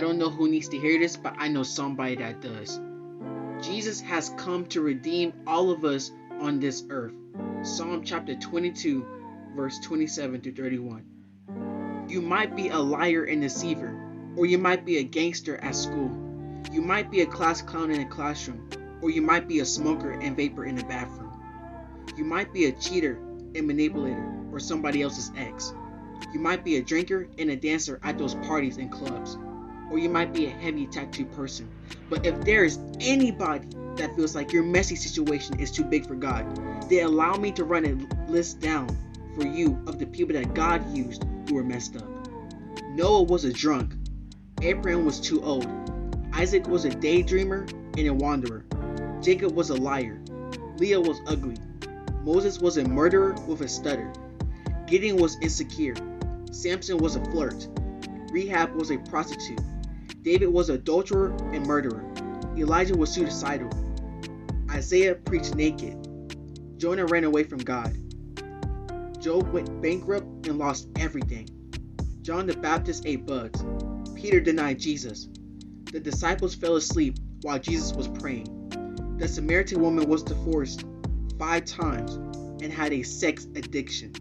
I don't know who needs to hear this, but I know somebody that does. Jesus has come to redeem all of us on this earth. Psalm chapter 22, verse 27 to 31. You might be a liar and deceiver, or you might be a gangster at school. You might be a class clown in a classroom, or you might be a smoker and vapor in the bathroom. You might be a cheater and manipulator, or somebody else's ex. You might be a drinker and a dancer at those parties and clubs, or you might be a heavy tattoo person. But if there is anybody that feels like your messy situation is too big for God, then allow me to run a list down for you of the people that God used who were messed up. Noah was a drunk. Abraham was too old. Isaac was a daydreamer and a wanderer. Jacob was a liar. Leah was ugly. Moses was a murderer with a stutter. Gideon was insecure. Samson was a flirt. Rahab was a prostitute. David was an adulterer and murderer. Elijah was suicidal. Isaiah preached naked. Jonah ran away from God. Job went bankrupt and lost everything. John the Baptist ate bugs. Peter denied Jesus. The disciples fell asleep while Jesus was praying. The Samaritan woman was divorced 5 times and had a sex addiction.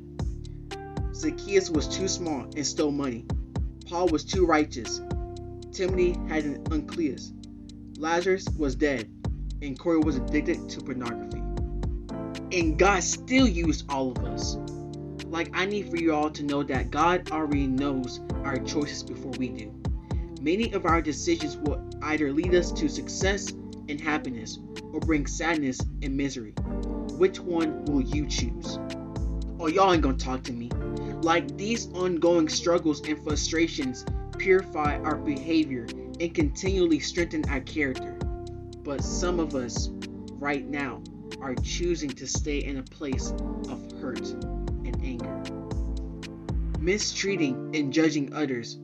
Zacchaeus was too small and stole money. Paul was too righteous. Timothy had an uncleus. Lazarus was dead, and Corey was addicted to pornography. And God still used all of us. Like, I need for you all to know that God already knows our choices before we do. Many of our decisions will either lead us to success and happiness or bring sadness and misery. Which one will you choose? Oh, y'all ain't gonna talk to me. Like, these ongoing struggles and frustrations purify our behavior and continually strengthen our character. But some of us right now are choosing to stay in a place of hurt and anger, mistreating and judging others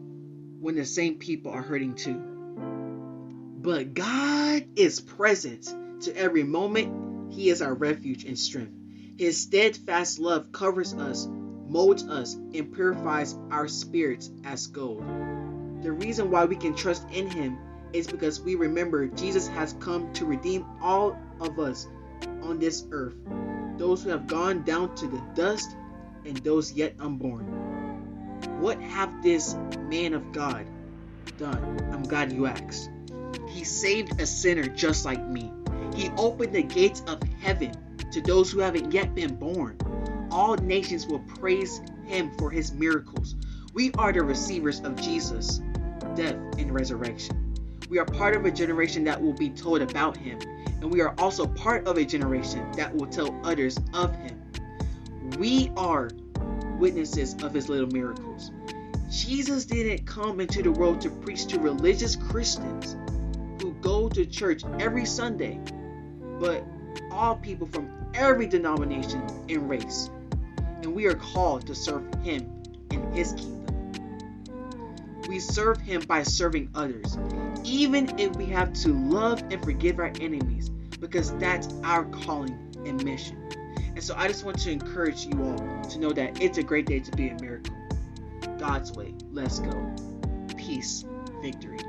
when the same people are hurting too. But God is present to every moment. He is our refuge and strength. His steadfast love covers us, molds us, and purifies our spirits as gold. The reason why we can trust in Him is because we remember Jesus has come to redeem all of us on this earth, those who have gone down to the dust and those yet unborn. What have this man of God done? I'm glad you asked. He saved a sinner just like me. He opened the gates of heaven to those who haven't yet been born. All nations will praise Him for His miracles. We are the receivers of Jesus' death and resurrection. We are part of a generation that will be told about Him, and we are also part of a generation that will tell others of Him. We are witnesses of His little miracles. Jesus didn't come into the world to preach to religious Christians who go to church every Sunday, but all people from every denomination and race. And we are called to serve Him in His kingdom. We serve Him by serving others, even if we have to love and forgive our enemies, because that's our calling and mission. And so I just want to encourage you all to know that it's a great day to be a miracle. God's way. Let's go. Peace. Victory.